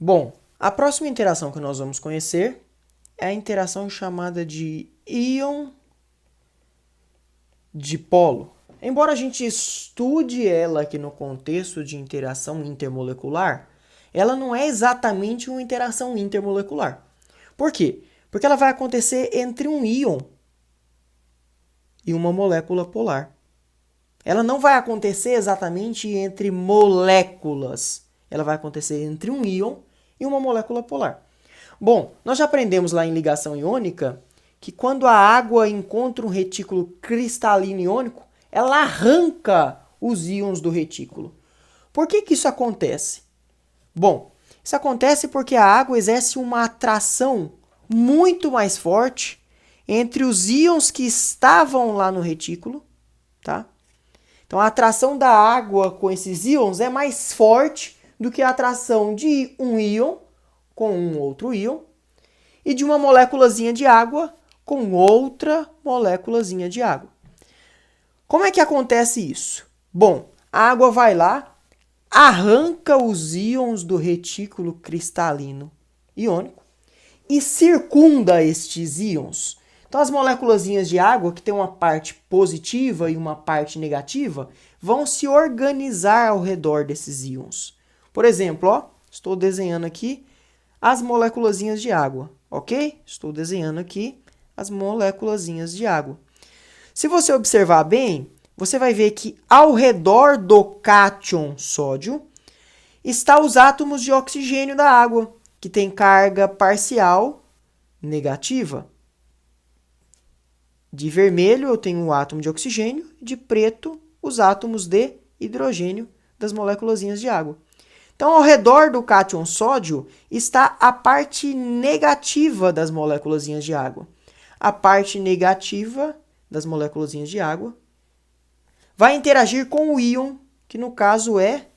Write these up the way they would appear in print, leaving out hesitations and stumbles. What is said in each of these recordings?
Bom, a próxima interação que nós vamos conhecer é a interação chamada de íon dipolo. Embora a gente estude ela aqui no contexto de interação intermolecular, ela não é exatamente uma interação intermolecular. Por quê? Porque ela vai acontecer entre um íon e uma molécula polar. Ela não vai acontecer exatamente entre moléculas. Ela vai acontecer entre um íon e uma molécula polar. Bom, nós já aprendemos lá em ligação iônica que quando a água encontra um retículo cristalino iônico, ela arranca os íons do retículo. Por que isso acontece? Bom, isso acontece porque a água exerce uma atração muito mais forte entre os íons que estavam lá no retículo, tá? Então a atração da água com esses íons é mais forte do que a atração de um íon com um outro íon e de uma moléculazinha de água com outra moléculazinha de água. Como é que acontece isso? Bom, a água vai lá, arranca os íons do retículo cristalino iônico e circunda estes íons. Então as moléculazinhas de água, que tem uma parte positiva e uma parte negativa, vão se organizar ao redor desses íons. Por exemplo, ó, estou desenhando aqui as moléculazinhas de água, ok? Estou desenhando aqui as moléculazinhas de água. Se você observar bem, você vai ver que ao redor do cátion sódio está os átomos de oxigênio da água, que tem carga parcial negativa. De vermelho eu tenho o átomo de oxigênio, de preto os átomos de hidrogênio das moléculazinhas de água. Então, ao redor do cátion sódio está a parte negativa das moléculazinhas de água. A parte negativa das moléculazinhas de água vai interagir com o íon, que no caso é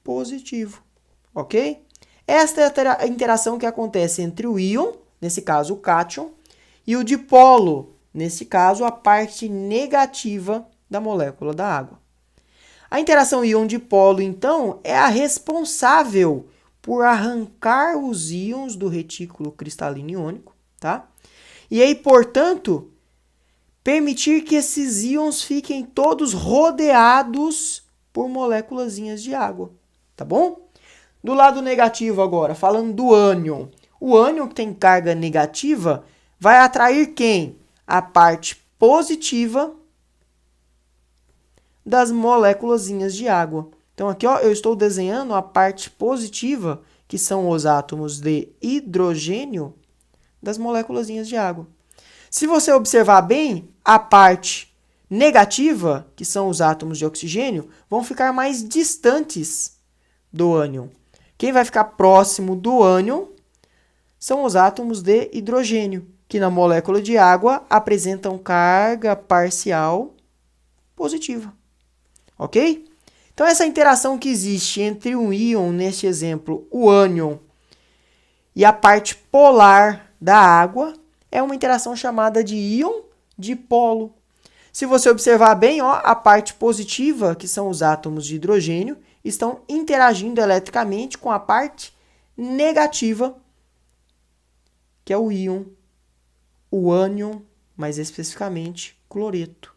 positivo, ok? Esta é a interação que acontece entre o íon, nesse caso o cátion, e o dipolo, nesse caso a parte negativa da molécula da água. A interação íon-dipolo, então, é a responsável por arrancar os íons do retículo cristalino iônico, tá? E aí, portanto, permitir que esses íons fiquem todos rodeados por moléculazinhas de água, tá bom? Do lado negativo agora, falando do ânion. O ânion que tem carga negativa vai atrair quem? A parte positiva das moléculazinhas de água. Então aqui ó, eu estou desenhando a parte positiva, que são os átomos de hidrogênio das moléculazinhas de água. Se você observar bem, a parte negativa, que são os átomos de oxigênio, vão ficar mais distantes do ânion. Quem vai ficar próximo do ânion são os átomos de hidrogênio, que na molécula de água apresentam carga parcial positiva. Ok? Então, essa interação que existe entre um íon, neste exemplo, o ânion, e a parte polar da água, é uma interação chamada de íon dipolo. Se você observar bem, ó, a parte positiva, que são os átomos de hidrogênio, estão interagindo eletricamente com a parte negativa, que é o íon, o ânion, mais especificamente, cloreto.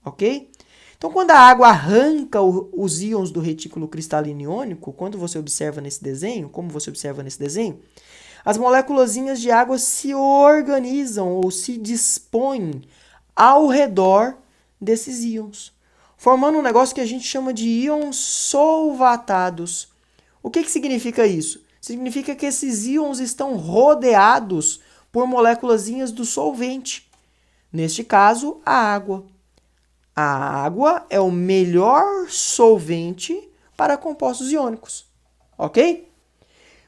Ok? Então, quando a água arranca os íons do retículo cristalino iônico, quando você observa nesse desenho, como você observa nesse desenho, as moléculazinhas de água se organizam ou se dispõem ao redor desses íons, formando um negócio que a gente chama de íons solvatados. O que significa isso? Significa que esses íons estão rodeados por moléculazinhas do solvente, neste caso, a água. A água é o melhor solvente para compostos iônicos, ok?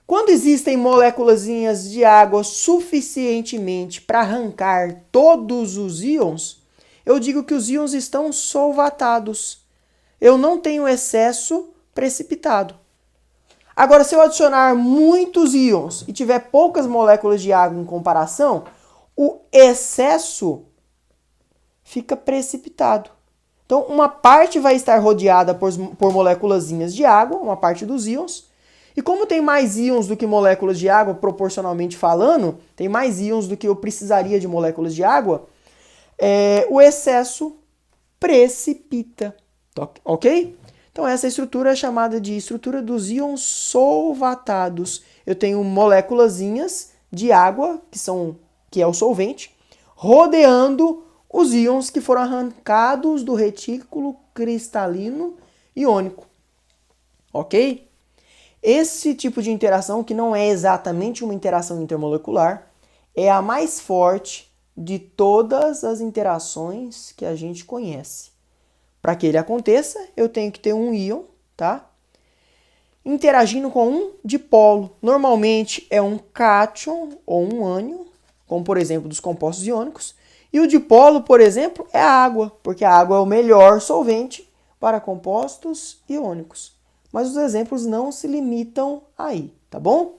Quando existem moléculazinhas de água suficientemente para arrancar todos os íons, eu digo que os íons estão solvatados. Eu não tenho excesso precipitado. Agora, se eu adicionar muitos íons e tiver poucas moléculas de água em comparação, o excesso fica precipitado. Então, uma parte vai estar rodeada por moléculazinhas de água, uma parte dos íons, E como tem mais íons do que moléculas de água, proporcionalmente falando, tem mais íons do que eu precisaria de moléculas de água, o excesso precipita, ok? Então essa estrutura é chamada de estrutura dos íons solvatados. Eu tenho moléculazinhas de água, que é o solvente, rodeando os íons que foram arrancados do retículo cristalino iônico, ok? Esse tipo de interação, que não é exatamente uma interação intermolecular, é a mais forte de todas as interações que a gente conhece. Para que ele aconteça, eu tenho que ter um íon, tá? Interagindo com um dipolo. Normalmente é um cátion ou um ânion, como por exemplo dos compostos iônicos. E o dipolo, por exemplo, é a água, porque a água é o melhor solvente para compostos iônicos. Mas os exemplos não se limitam aí, tá bom?